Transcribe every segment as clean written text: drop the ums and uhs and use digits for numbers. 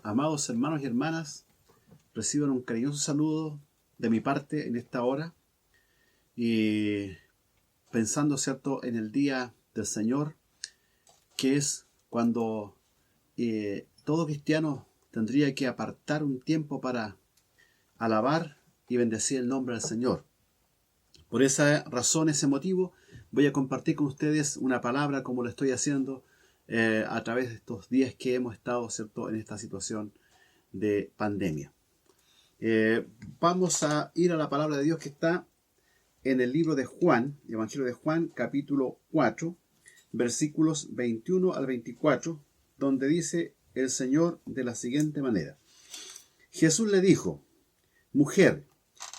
Amados hermanos y hermanas, reciban un cariñoso saludo de mi parte en esta hora y pensando, ¿cierto?, en el día del Señor, que es cuando todo cristiano tendría que apartar un tiempo para alabar y bendecir el nombre del Señor. Por esa razón, ese motivo, voy a compartir con ustedes una palabra como lo estoy haciendo a través de estos días que hemos estado, ¿cierto?, en esta situación de pandemia. Vamos a ir a la palabra de Dios que está en el libro de Juan, el Evangelio de Juan, capítulo 4, versículos 21 al 24, donde dice el Señor de la siguiente manera: Jesús le dijo: Mujer,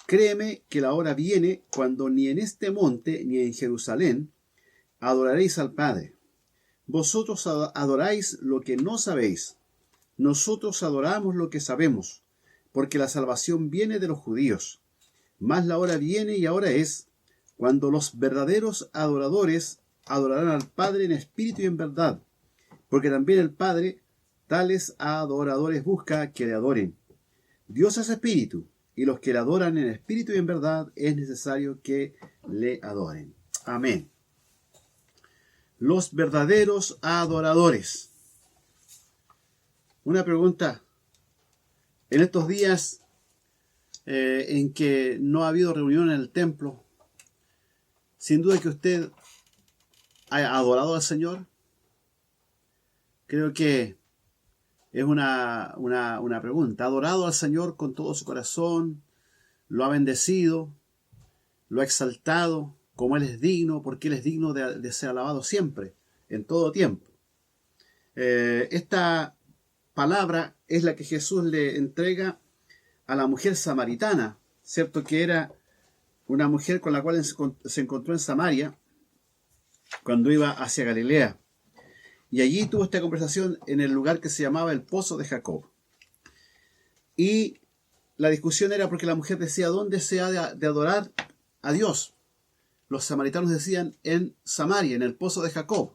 créeme que la hora viene cuando ni en este monte ni en Jerusalén adoraréis al Padre. Vosotros adoráis lo que no sabéis. Nosotros adoramos lo que sabemos, porque la salvación viene de los judíos. Mas la hora viene y ahora es, cuando los verdaderos adoradores adorarán al Padre en espíritu y en verdad, porque también el Padre tales adoradores busca que le adoren. Dios es espíritu, y los que le adoran en espíritu y en verdad es necesario que le adoren. Amén. Los verdaderos adoradores. Una pregunta. En estos días en que no ha habido reunión en el templo, sin duda que usted ha adorado al Señor. Creo que es una pregunta. ¿Ha adorado al Señor con todo su corazón? ¿Lo ha bendecido? ¿Lo ha exaltado como Él es digno? Porque Él es digno de ser alabado siempre, en todo tiempo. Esta palabra es la que Jesús le entrega a la mujer samaritana, ¿cierto? Que era una mujer con la cual se encontró en Samaria cuando iba hacia Galilea. Y allí tuvo esta conversación en el lugar que se llamaba el Pozo de Jacob. Y la discusión era porque la mujer decía: ¿dónde se ha de adorar a Dios? Los samaritanos decían: en Samaria, en el Pozo de Jacob.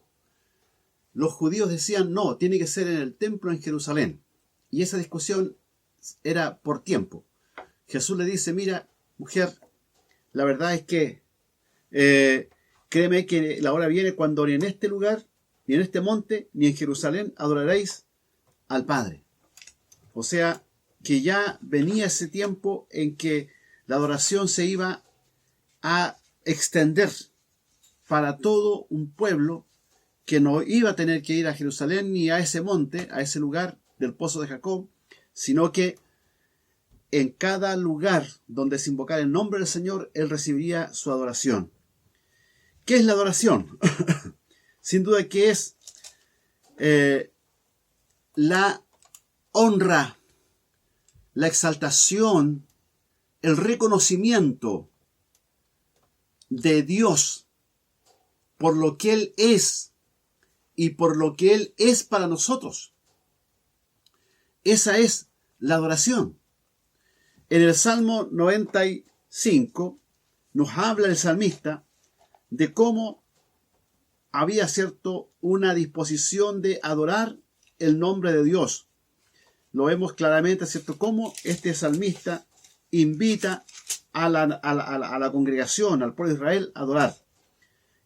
Los judíos decían: no, tiene que ser en el templo en Jerusalén. Y esa discusión era por tiempo. Jesús le dice: mira, mujer, la verdad es que créeme que la hora viene cuando ni en este lugar, ni en este monte, ni en Jerusalén adoraréis al Padre. O sea, que ya venía ese tiempo en que la adoración se iba a extender para todo un pueblo que no iba a tener que ir a Jerusalén ni a ese monte, a ese lugar del Pozo de Jacob, sino que en cada lugar donde se invocara el nombre del Señor, Él recibiría su adoración. ¿Qué es la adoración? Sin duda que es la honra, la exaltación, el reconocimiento de Dios por lo que Él es y por lo que Él es para nosotros. Esa es la adoración. En el Salmo 95 nos habla el salmista de cómo había, ¿cierto?, una disposición de adorar el nombre de Dios. Lo vemos claramente, ¿cierto?, cómo este salmista invita a la congregación, al pueblo de Israel, a adorar.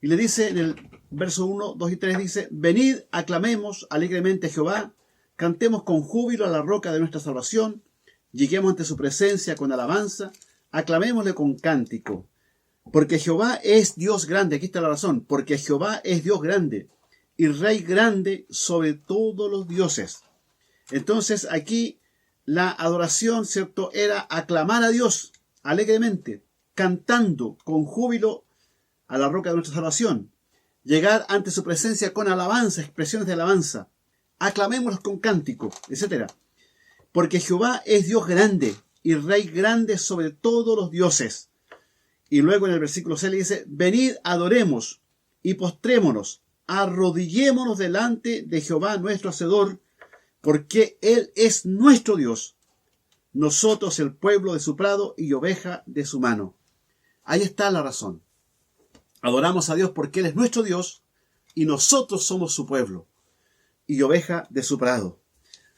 Y le dice en el verso 1, 2 y 3, dice: venid, aclamemos alegremente a Jehová, cantemos con júbilo a la roca de nuestra salvación, lleguemos ante su presencia con alabanza, aclamémosle con cántico. Porque Jehová es Dios grande. Aquí está la razón. Porque Jehová es Dios grande y Rey grande sobre todos los dioses. Entonces aquí la adoración, ¿cierto?, era aclamar a Dios alegremente, cantando con júbilo a la roca de nuestra salvación. Llegar ante su presencia con alabanza, expresiones de alabanza. Aclamémoslos con cántico, etc. Porque Jehová es Dios grande y Rey grande sobre todos los dioses. Y luego en el versículo 6 le dice: venid, adoremos y postrémonos, arrodillémonos delante de Jehová nuestro Hacedor, porque Él es nuestro Dios, nosotros el pueblo de su prado y oveja de su mano. Ahí está la razón. Adoramos a Dios porque Él es nuestro Dios y nosotros somos su pueblo y oveja de su prado.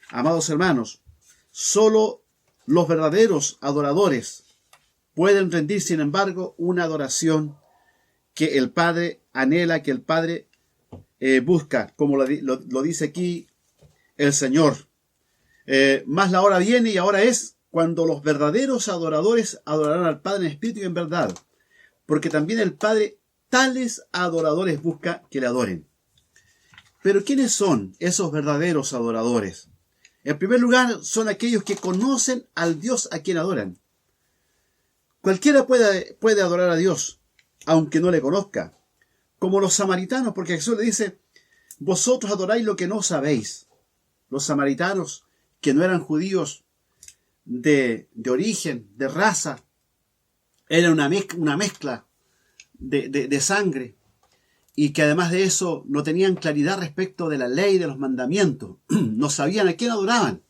Amados hermanos, Solo los verdaderos adoradores pueden rendir, sin embargo, una adoración que el Padre anhela, que el Padre busca, como lo dice aquí el Señor. Más la hora viene y ahora es cuando los verdaderos adoradores adorarán al Padre en espíritu y en verdad, porque también el Padre tales adoradores busca que le adoren. Pero ¿quiénes son esos verdaderos adoradores? En primer lugar, son aquellos que conocen al Dios a quien adoran. Cualquiera puede adorar a Dios, aunque no le conozca, como los samaritanos, porque Jesús le dice: vosotros adoráis lo que no sabéis. Los samaritanos, que no eran judíos de origen, de raza, eran una mezcla de sangre, y que además de eso no tenían claridad respecto de la ley, de los mandamientos, no sabían a quién adoraban.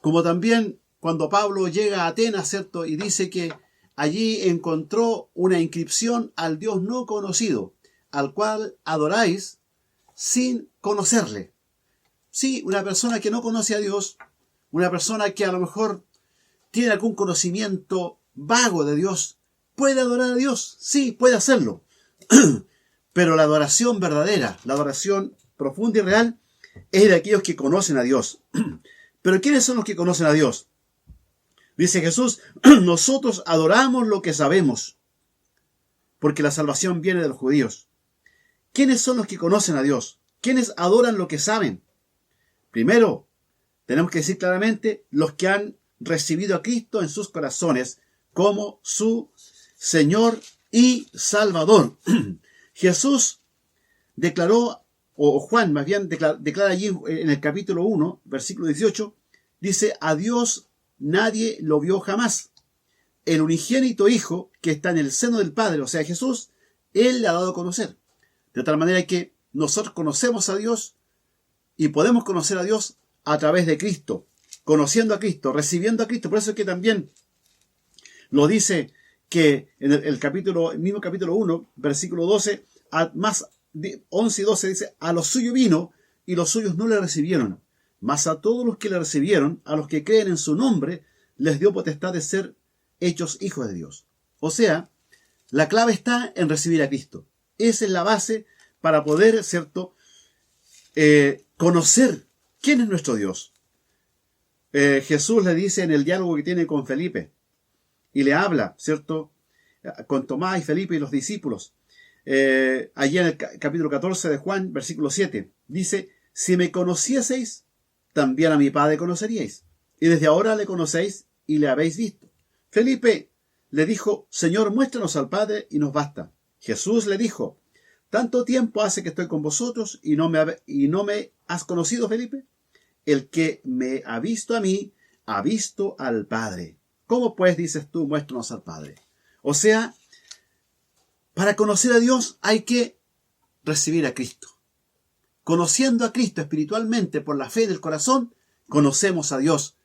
Como también cuando Pablo llega a Atenas, ¿cierto?, y dice que allí encontró una inscripción al Dios no conocido, al cual adoráis sin conocerle. Sí, una persona que no conoce a Dios, una persona que a lo mejor tiene algún conocimiento vago de Dios, ¿puede adorar a Dios? Sí, puede hacerlo. Pero la adoración verdadera, la adoración profunda y real, es de aquellos que conocen a Dios. Pero ¿quiénes son los que conocen a Dios? Dice Jesús: nosotros adoramos lo que sabemos, porque la salvación viene de los judíos. ¿Quiénes son los que conocen a Dios? ¿Quiénes adoran lo que saben? Primero, tenemos que decir claramente, los que han recibido a Cristo en sus corazones como su Señor y Salvador. Jesús declaró, o Juan más bien declara allí en el capítulo 1, versículo 18, dice: a Dios nadie lo vio jamás. El unigénito Hijo que está en el seno del Padre, o sea Jesús, Él le ha dado a conocer. De tal manera que nosotros conocemos a Dios y podemos conocer a Dios a través de Cristo, conociendo a Cristo, recibiendo a Cristo. Por eso es que también lo dice que en el mismo capítulo 1, versículo 12, más 11 y 12 dice: a los suyos vino y los suyos no le recibieron, mas a todos los que le recibieron, a los que creen en su nombre, les dio potestad de ser hechos hijos de Dios. O sea, la clave está en recibir a Cristo. Esa es la base para poder, ¿cierto?, conocer quién es nuestro Dios. Jesús le dice en el diálogo que tiene con Felipe, y le habla, ¿cierto?, con Tomás y Felipe y los discípulos. Allí en el capítulo 14 de Juan, versículo 7, dice: si me conocieseis, también a mi Padre conoceríais, y desde ahora le conocéis y le habéis visto. Felipe le dijo: Señor, muéstranos al Padre y nos basta. Jesús le dijo: ¿tanto tiempo hace que estoy con vosotros y no me has conocido, Felipe? El que me ha visto a mí, ha visto al Padre. ¿Cómo pues dices tú, muéstranos al Padre? O sea, para conocer a Dios hay que recibir a Cristo. Conociendo a Cristo espiritualmente por la fe del corazón, conocemos a Dios,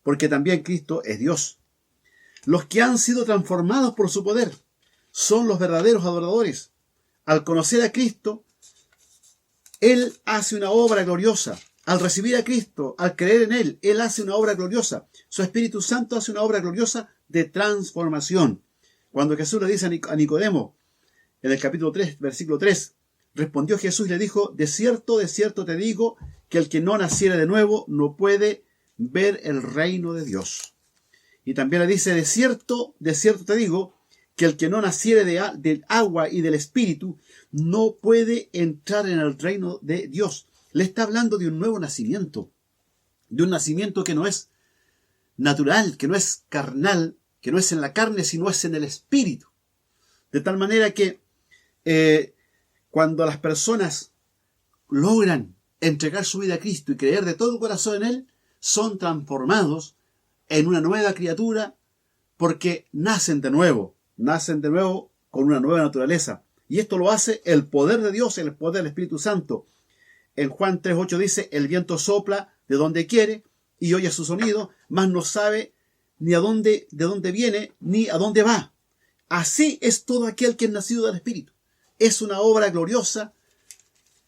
porque también Cristo es Dios. Los que han sido transformados por su poder son los verdaderos adoradores. Al conocer a Cristo, Él hace una obra gloriosa. Al recibir a Cristo, al creer en Él, Él hace una obra gloriosa. Su Espíritu Santo hace una obra gloriosa de transformación. Cuando Jesús le dice a Nicodemo, en el capítulo 3, versículo 3, respondió Jesús y le dijo: de cierto te digo, que el que no naciere de nuevo no puede ver el reino de Dios. Y también le dice: de cierto te digo, que el que no naciere del agua y del Espíritu no puede entrar en el reino de Dios. Le está hablando de un nuevo nacimiento, de un nacimiento que no es natural, que no es carnal, que no es en la carne, sino es en el Espíritu. De tal manera que cuando las personas logran entregar su vida a Cristo y creer de todo corazón en Él, son transformados en una nueva criatura, porque nacen de nuevo con una nueva naturaleza. Y esto lo hace el poder de Dios, el poder del Espíritu Santo. En Juan 3:8 dice: el viento sopla de donde quiere y oye su sonido, mas no sabe ni de dónde viene ni a dónde va. Así es todo aquel que es nacido del Espíritu. Es una obra gloriosa,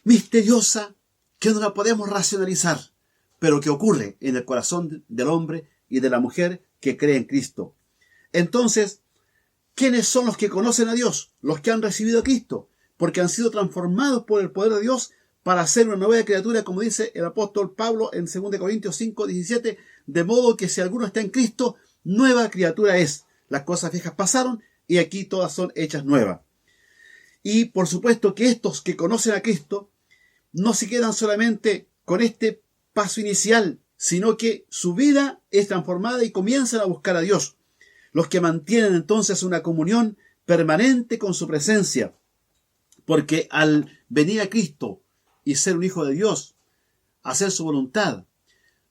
misteriosa, que no la podemos racionalizar, pero que ocurre en el corazón del hombre y de la mujer que cree en Cristo. Entonces, ¿quiénes son los que conocen a Dios? Los que han recibido a Cristo, porque han sido transformados por el poder de Dios para ser una nueva criatura, como dice el apóstol Pablo en 2 Corintios 5:17, de modo que si alguno está en Cristo, nueva criatura es. Las cosas viejas pasaron y aquí todas son hechas nuevas. Y por supuesto que estos que conocen a Cristo no se quedan solamente con este paso inicial, sino que su vida es transformada y comienzan a buscar a Dios. Los que mantienen entonces una comunión permanente con su presencia, porque al venir a Cristo y ser un hijo de Dios, hacer su voluntad,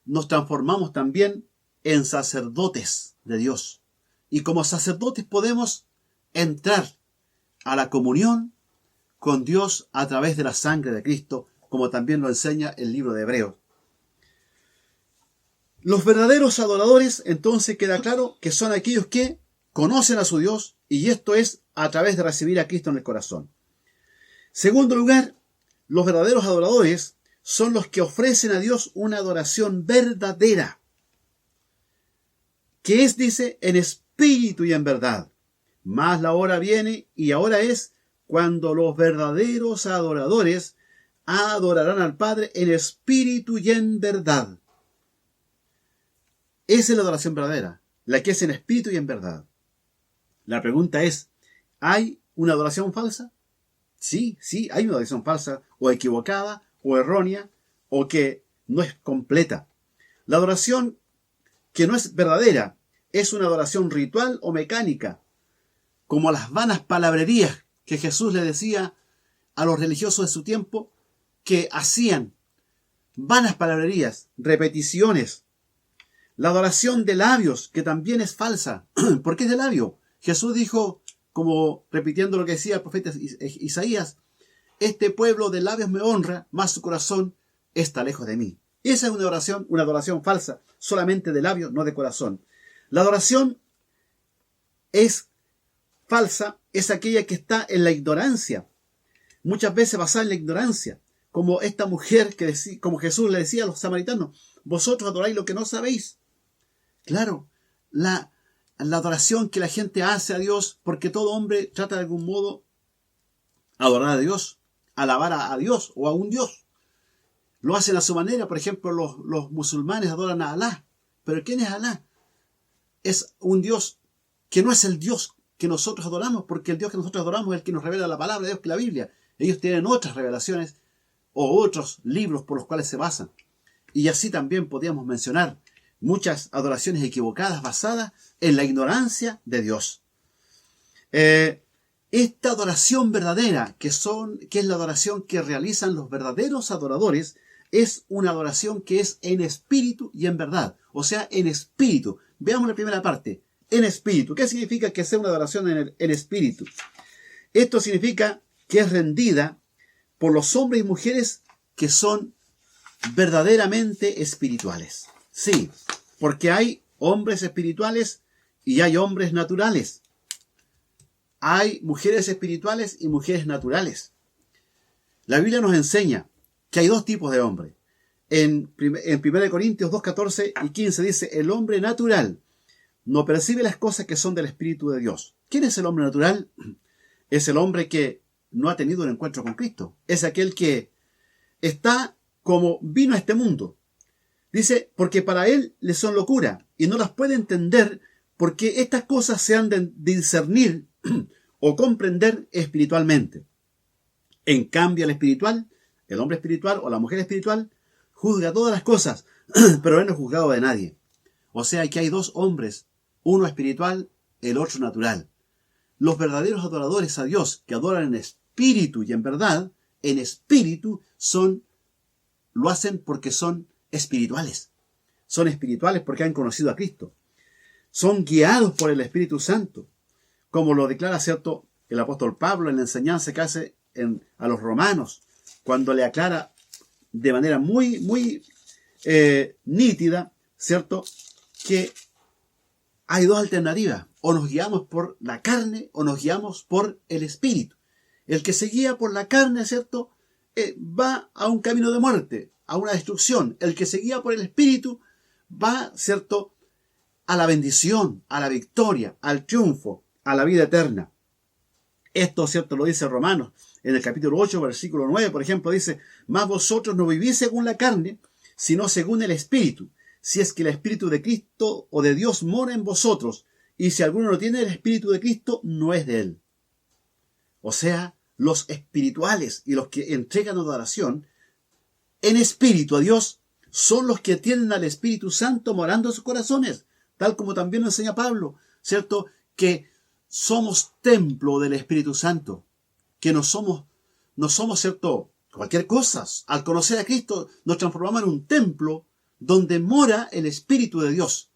nos transformamos también en sacerdotes de Dios. Y como sacerdotes podemos entrar a la comunión con Dios a través de la sangre de Cristo, como también lo enseña el libro de Hebreos. Los verdaderos adoradores, entonces queda claro que son aquellos que conocen a su Dios, y esto es a través de recibir a Cristo en el corazón. Segundo lugar, los verdaderos adoradores son los que ofrecen a Dios una adoración verdadera, que es, dice, en espíritu y en verdad. Mas la hora viene, y ahora es, cuando los verdaderos adoradores adorarán al Padre en espíritu y en verdad. Esa es la adoración verdadera, la que es en espíritu y en verdad. La pregunta es, ¿hay una adoración falsa? Sí, hay una adoración falsa, o equivocada, o errónea, o que no es completa. La adoración que no es verdadera es una adoración ritual o mecánica, como las vanas palabrerías que Jesús le decía a los religiosos de su tiempo, que hacían vanas palabrerías, repeticiones. La adoración de labios, que también es falsa. ¿Por qué es de labio? Jesús dijo, como repitiendo lo que decía el profeta Isaías, este pueblo de labios me honra, mas su corazón está lejos de mí. Esa es una adoración falsa, solamente de labios, no de corazón. La adoración es falsa, es aquella que está en la ignorancia, muchas veces basada en la ignorancia, como esta mujer como Jesús le decía a los samaritanos, vosotros adoráis lo que no sabéis. Claro, la adoración que la gente hace a Dios, porque todo hombre trata de algún modo adorar a Dios, alabar a Dios o a un Dios. Lo hacen a su manera. Por ejemplo, los musulmanes adoran a Alá. ¿Pero quién es Alá? Es un Dios que no es el Dios que nosotros adoramos, porque el Dios que nosotros adoramos es el que nos revela la palabra de Dios, que la Biblia. Ellos tienen otras revelaciones o otros libros por los cuales se basan. Y así también podríamos mencionar muchas adoraciones equivocadas basadas en la ignorancia de Dios. Esta adoración verdadera, que es la adoración que realizan los verdaderos adoradores, es una adoración que es en espíritu y en verdad. O sea, en espíritu. Veamos la primera parte. En espíritu. ¿Qué significa que sea una adoración en espíritu? Esto significa que es rendida por los hombres y mujeres que son verdaderamente espirituales. Sí, porque hay hombres espirituales y hay hombres naturales. Hay mujeres espirituales y mujeres naturales. La Biblia nos enseña que hay dos tipos de hombres. En 1 Corintios 2, 14 y 15 dice, el hombre natural no percibe las cosas que son del Espíritu de Dios. ¿Quién es el hombre natural? Es el hombre que no ha tenido un encuentro con Cristo. Es aquel que está como vino a este mundo. Dice, porque para él le son locura y no las puede entender porque estas cosas se han de discernir o comprender espiritualmente. En cambio, el espiritual, el hombre espiritual o la mujer espiritual, juzga todas las cosas, pero él no es juzgado de nadie. O sea que hay dos hombres, uno espiritual, el otro natural. Los verdaderos adoradores a Dios, que adoran en espíritu y en verdad, en espíritu lo hacen porque son espirituales. Son espirituales porque han conocido a Cristo. Son guiados por el Espíritu Santo, como lo declara, ¿cierto?, el apóstol Pablo en la enseñanza que hace a los romanos, cuando le aclara de manera muy, muy nítida, ¿cierto?, que hay dos alternativas. O nos guiamos por la carne o nos guiamos por el Espíritu. El que se guía por la carne, ¿cierto?, va a un camino de muerte, a una destrucción. El que se guía por el Espíritu va, ¿cierto?, a la bendición, a la victoria, al triunfo, a la vida eterna. Esto, ¿cierto?, lo dice Romanos. En el capítulo 8, versículo 9, por ejemplo, dice: mas vosotros no vivís según la carne, sino según el Espíritu, si es que el Espíritu de Cristo o de Dios mora en vosotros, y si alguno no tiene el Espíritu de Cristo, no es de él. O sea, los espirituales y los que entregan adoración en espíritu a Dios son los que tienen al Espíritu Santo morando en sus corazones, tal como también lo enseña Pablo, ¿cierto?, que somos templo del Espíritu Santo, que no somos, ¿cierto?, cualquier cosa. Al conocer a Cristo nos transformamos en un templo donde mora el Espíritu de Dios.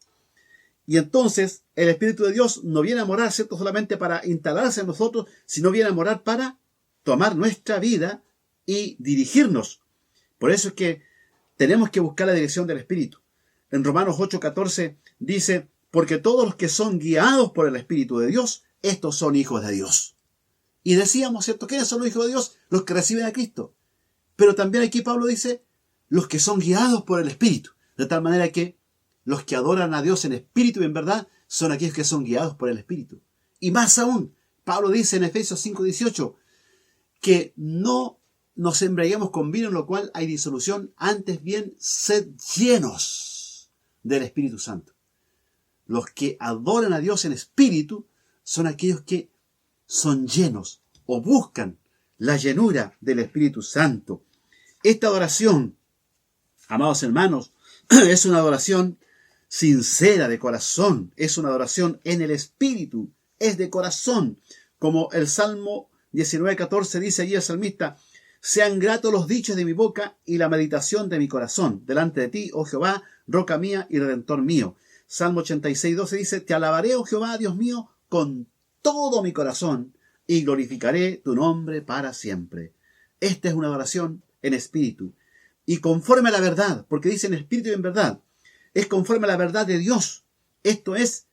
Y entonces el Espíritu de Dios no viene a morar, ¿cierto?, solamente para instalarse en nosotros, sino viene a morar para tomar nuestra vida y dirigirnos. Por eso es que tenemos que buscar la dirección del Espíritu. En Romanos 8:14 dice: porque todos los que son guiados por el Espíritu de Dios, estos son hijos de Dios. Y decíamos, ¿cierto?, ¿quiénes son los hijos de Dios? Los que reciben a Cristo. Pero también aquí Pablo dice: los que son guiados por el Espíritu. De tal manera que los que adoran a Dios en espíritu y en verdad son aquellos que son guiados por el Espíritu. Y más aún, Pablo dice en Efesios 5:18 que no nos embriaguemos con vino en lo cual hay disolución, antes bien sed llenos del Espíritu Santo. Los que adoran a Dios en espíritu son aquellos que son llenos o buscan la llenura del Espíritu Santo. Esta adoración, amados hermanos, es una adoración sincera, de corazón. Es una adoración en el Espíritu, es de corazón. Como el Salmo 19:14 dice allí el salmista: sean gratos los dichos de mi boca y la meditación de mi corazón delante de ti, oh Jehová, roca mía y redentor mío. Salmo 86:12 dice: te alabaré, oh Jehová, Dios mío, con todo mi corazón, y glorificaré tu nombre para siempre. Esta es una adoración en espíritu y conforme a la verdad, porque dice en espíritu y en verdad. Es conforme a la verdad de Dios. Esto es,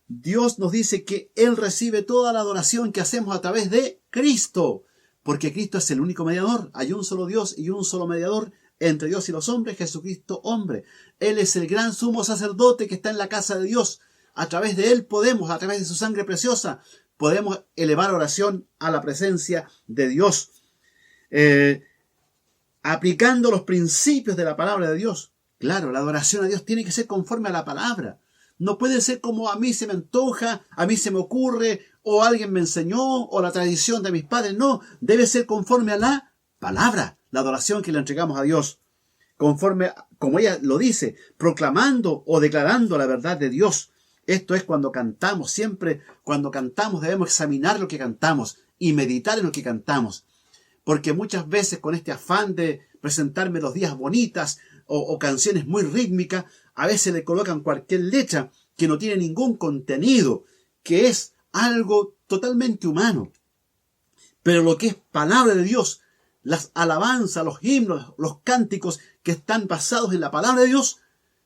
Dios nos dice que Él recibe toda la adoración que hacemos a través de Cristo, porque Cristo es el único mediador. Hay un solo Dios y un solo mediador entre Dios y los hombres, Jesucristo hombre. Él es el gran sumo sacerdote que está en la casa de Dios. A través de Él podemos, a través de su sangre preciosa, podemos elevar oración a la presencia de Dios, aplicando los principios de la palabra de Dios. Claro, la adoración a Dios tiene que ser conforme a la palabra. No puede ser como a mí se me antoja, a mí se me ocurre, o alguien me enseñó, o la tradición de mis padres. No, debe ser conforme a la palabra, la adoración que le entregamos a Dios. Conforme, como ella lo dice, proclamando o declarando la verdad de Dios. Esto es cuando cantamos. Siempre cuando cantamos debemos examinar lo que cantamos y meditar en lo que cantamos. Porque muchas veces con este afán de presentar melodías bonitas o canciones muy rítmicas, a veces le colocan cualquier letra que no tiene ningún contenido, que es algo totalmente humano. Pero lo que es palabra de Dios, las alabanzas, los himnos, los cánticos que están basados en la palabra de Dios,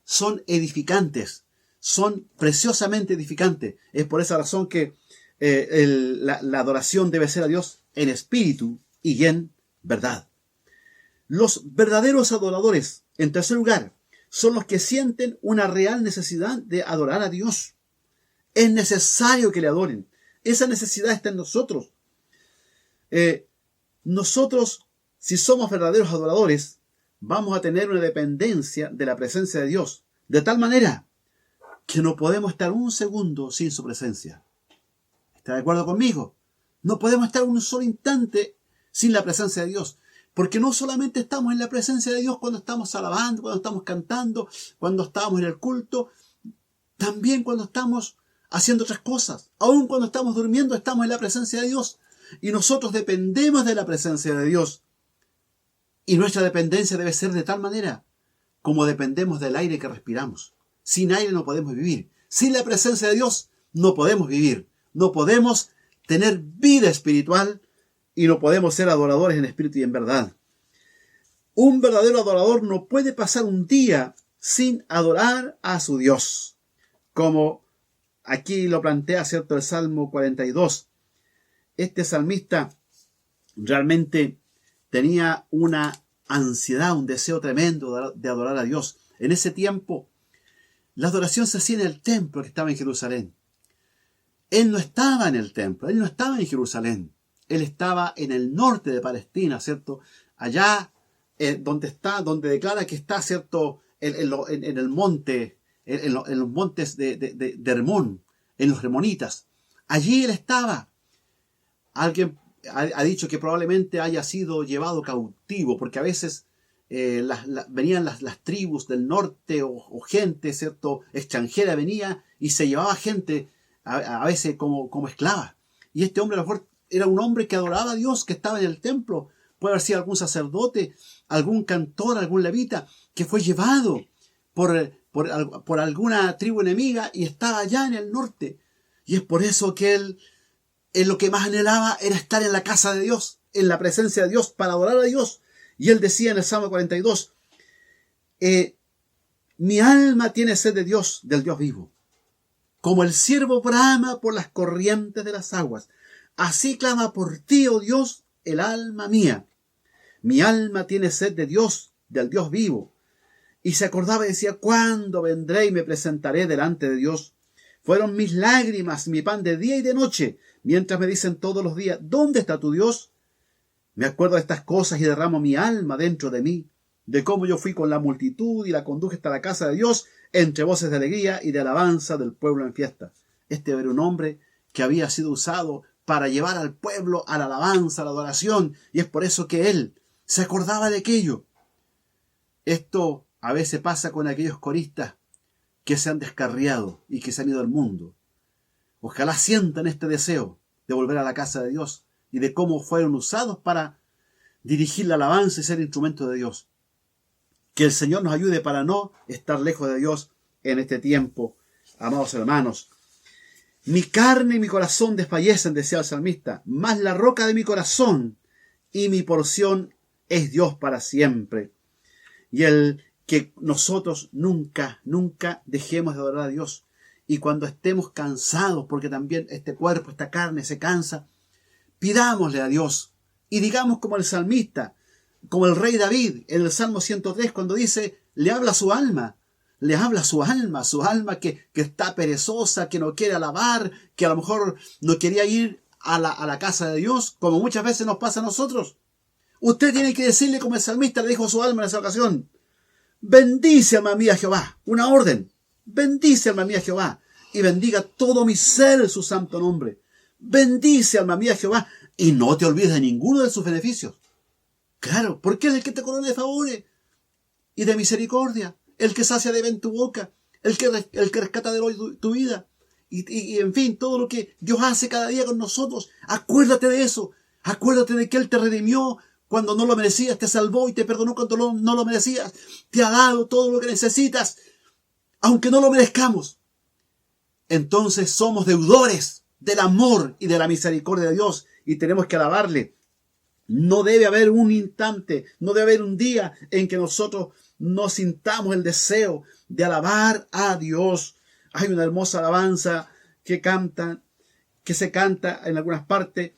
son edificantes, son preciosamente edificantes. Es por esa razón que la adoración debe ser a Dios en espíritu y en verdad. Los verdaderos adoradores, en tercer lugar, son los que sienten una real necesidad de adorar a Dios. Es necesario que le adoren. Esa necesidad está en nosotros. Nosotros, si somos verdaderos adoradores, vamos a tener una dependencia de la presencia de Dios, de tal manera que no podemos estar un segundo sin su presencia. ¿Está de acuerdo conmigo? No podemos estar un solo instante sin la presencia de Dios. Porque no solamente estamos en la presencia de Dios cuando estamos alabando, cuando estamos cantando, cuando estamos en el culto, también cuando estamos haciendo otras cosas. Aún cuando estamos durmiendo estamos en la presencia de Dios. Y nosotros dependemos de la presencia de Dios. Y nuestra dependencia debe ser de tal manera como dependemos del aire que respiramos. Sin aire no podemos vivir. Sin la presencia de Dios no podemos vivir. No podemos tener vida espiritual y no podemos ser adoradores en espíritu y en verdad. Un verdadero adorador no puede pasar un día sin adorar a su Dios. Como aquí lo plantea, ¿cierto?, el Salmo 42. Este salmista realmente tenía una ansiedad, un deseo tremendo de adorar a Dios. En ese tiempo, la adoración se hacía en el templo que estaba en Jerusalén. Él no estaba en el templo, él no estaba en Jerusalén. Él estaba en el norte de Palestina, ¿cierto? Allá donde declara que está, ¿cierto? En el monte, en los montes de Hermón, en los Hermonitas. Allí él estaba. Alguien ha dicho que probablemente haya sido llevado cautivo, porque a veces venían las tribus del norte o gente, ¿cierto?, extranjera venía y se llevaba gente a veces como esclava. Y este hombre a lo mejor era un hombre que adoraba a Dios, que estaba en el templo. Puede haber sido algún sacerdote, algún cantor, algún levita, que fue llevado por alguna tribu enemiga y estaba allá en el norte. Y es por eso que él lo que más anhelaba era estar en la casa de Dios, en la presencia de Dios, para adorar a Dios. Y él decía en el Salmo 42, mi alma tiene sed de Dios, del Dios vivo. Como el ciervo brama por las corrientes de las aguas, así clama por ti, oh Dios, el alma mía. Mi alma tiene sed de Dios, del Dios vivo. Y se acordaba y decía, ¿cuándo vendré y me presentaré delante de Dios? Fueron mis lágrimas, mi pan de día y de noche, mientras me dicen todos los días, ¿dónde está tu Dios? Me acuerdo de estas cosas y derramo mi alma dentro de mí, de cómo yo fui con la multitud y la conduje hasta la casa de Dios, entre voces de alegría y de alabanza del pueblo en fiesta. Este era un hombre que había sido usado para llevar al pueblo a la alabanza, a la adoración, y es por eso que él se acordaba de aquello. Esto a veces pasa con aquellos coristas que se han descarriado y que se han ido al mundo. Ojalá sientan este deseo de volver a la casa de Dios y de cómo fueron usados para dirigir la alabanza y ser instrumento de Dios. Que el Señor nos ayude para no estar lejos de Dios en este tiempo, amados hermanos. Mi carne y mi corazón desfallecen, decía el salmista, mas la roca de mi corazón y mi porción es Dios para siempre. Y el que nosotros nunca dejemos de adorar a Dios. Y cuando estemos cansados, porque también este cuerpo, esta carne se cansa, pidámosle a Dios y digamos como el salmista, como el rey David en el Salmo 103, cuando dice, le habla a su alma que está perezosa, que no quiere alabar, que a lo mejor no quería ir a la casa de Dios, como muchas veces nos pasa a nosotros. Usted tiene que decirle como el salmista le dijo a su alma en esa ocasión, bendice alma mía Jehová, una orden, bendice alma mía Jehová, y bendiga todo mi ser su santo nombre. Bendice alma mía Jehová, y no te olvides de ninguno de sus beneficios. Claro, porque es el que te corona de favores y de misericordia, el que sacia de bien tu boca, el que rescata de hoy tu vida, y en fin, todo lo que Dios hace cada día con nosotros. Acuérdate de eso, acuérdate de que Él te redimió cuando no lo merecías, te salvó y te perdonó cuando no lo merecías, te ha dado todo lo que necesitas, aunque no lo merezcamos. Entonces somos deudores del amor y de la misericordia de Dios y tenemos que alabarle. No debe haber un instante, no debe haber un día en que nosotros no sintamos el deseo de alabar a Dios. Hay una hermosa alabanza que se canta en algunas partes,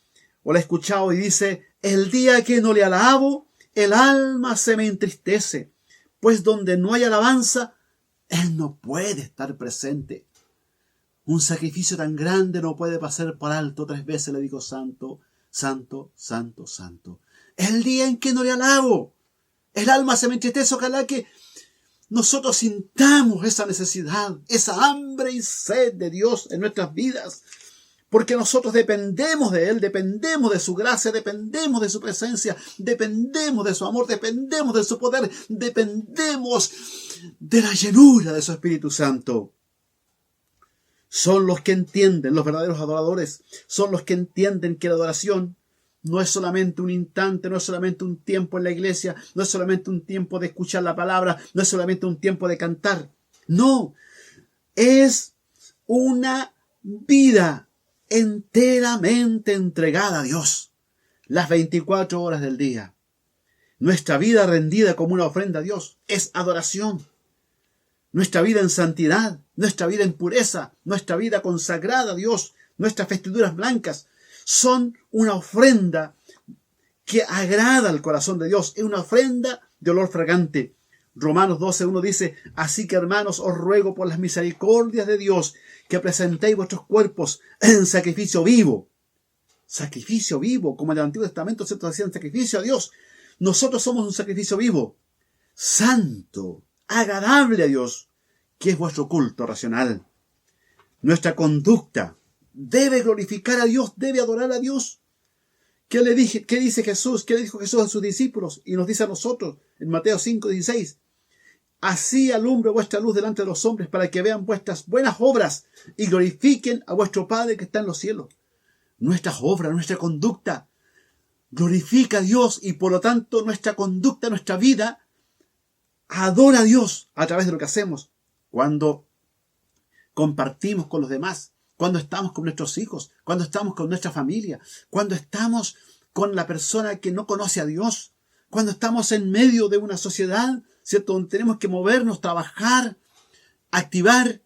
o la he escuchado y dice, el día que no le alabo, el alma se me entristece, pues donde no hay alabanza, Él no puede estar presente. Un sacrificio tan grande no puede pasar por alto. 3 veces le digo santo, santo, santo, santo. El día en que no le alabo, el alma se me entristece. Ojalá que nosotros sintamos esa necesidad, esa hambre y sed de Dios en nuestras vidas, porque nosotros dependemos de Él, dependemos de su gracia, dependemos de su presencia, dependemos de su amor, dependemos de su poder, dependemos de la llenura de su Espíritu Santo. Son los que entienden, los verdaderos adoradores, son los que entienden que la adoración no es solamente un instante, no es solamente un tiempo en la iglesia, no es solamente un tiempo de escuchar la palabra, no es solamente un tiempo de cantar. No, es una vida enteramente entregada a Dios, las 24 horas del día. Nuestra vida rendida como una ofrenda a Dios es adoración. Nuestra vida en santidad, nuestra vida en pureza, nuestra vida consagrada a Dios, nuestras vestiduras blancas, son una ofrenda que agrada al corazón de Dios. Es una ofrenda de olor fragante. Romanos 12:1 dice: así que, hermanos, os ruego por las misericordias de Dios que presentéis vuestros cuerpos en sacrificio vivo. Sacrificio vivo, como en el Antiguo Testamento se hacían sacrificio a Dios. Nosotros somos un sacrificio vivo, santo, agradable a Dios, que es vuestro culto racional. Nuestra conducta debe glorificar a Dios, debe adorar a Dios. ¿Qué dice Jesús? ¿Qué le dijo Jesús a sus discípulos? Y nos dice a nosotros en Mateo 5:16. Así alumbre vuestra luz delante de los hombres, para que vean vuestras buenas obras y glorifiquen a vuestro Padre que está en los cielos. Nuestras obras, nuestra conducta glorifica a Dios, y por lo tanto nuestra conducta, nuestra vida adora a Dios a través de lo que hacemos. Cuando compartimos con los demás, cuando estamos con nuestros hijos, cuando estamos con nuestra familia, cuando estamos con la persona que no conoce a Dios, cuando estamos en medio de una sociedad, ¿cierto?, donde tenemos que movernos, trabajar, activar,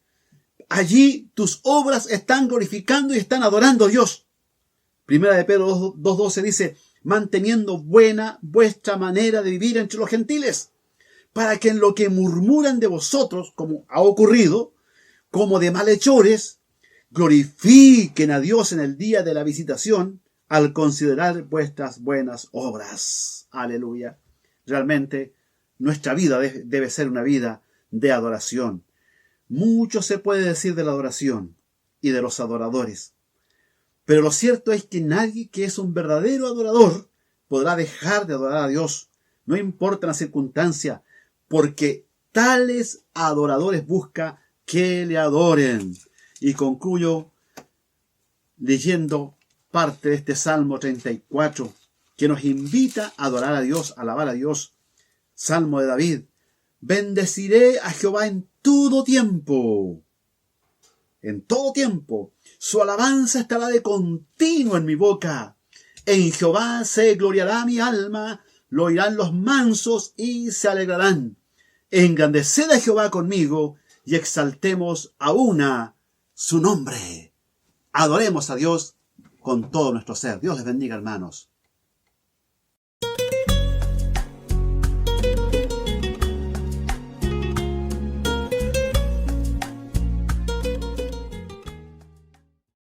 allí tus obras están glorificando y están adorando a Dios. Primera de Pedro 2:12 dice: manteniendo buena vuestra manera de vivir entre los gentiles, para que en lo que murmuran de vosotros, como ha ocurrido, como de malhechores, glorifiquen a Dios en el día de la visitación, al considerar vuestras buenas obras. Aleluya. Realmente nuestra vida debe ser una vida de adoración. Mucho se puede decir de la adoración y de los adoradores, pero lo cierto es que nadie que es un verdadero adorador podrá dejar de adorar a Dios, no importa la circunstancia, porque tales adoradores buscan que le adoren. Y concluyo leyendo parte de este Salmo 34, que nos invita a adorar a Dios, a alabar a Dios. Salmo de David: bendeciré a Jehová en todo tiempo. En todo tiempo. Su alabanza estará de continuo en mi boca. En Jehová se gloriará mi alma, lo oirán los mansos y se alegrarán. Engrandeced a Jehová conmigo y exaltemos a una su nombre. Adoremos a Dios con todo nuestro ser. Dios les bendiga, hermanos.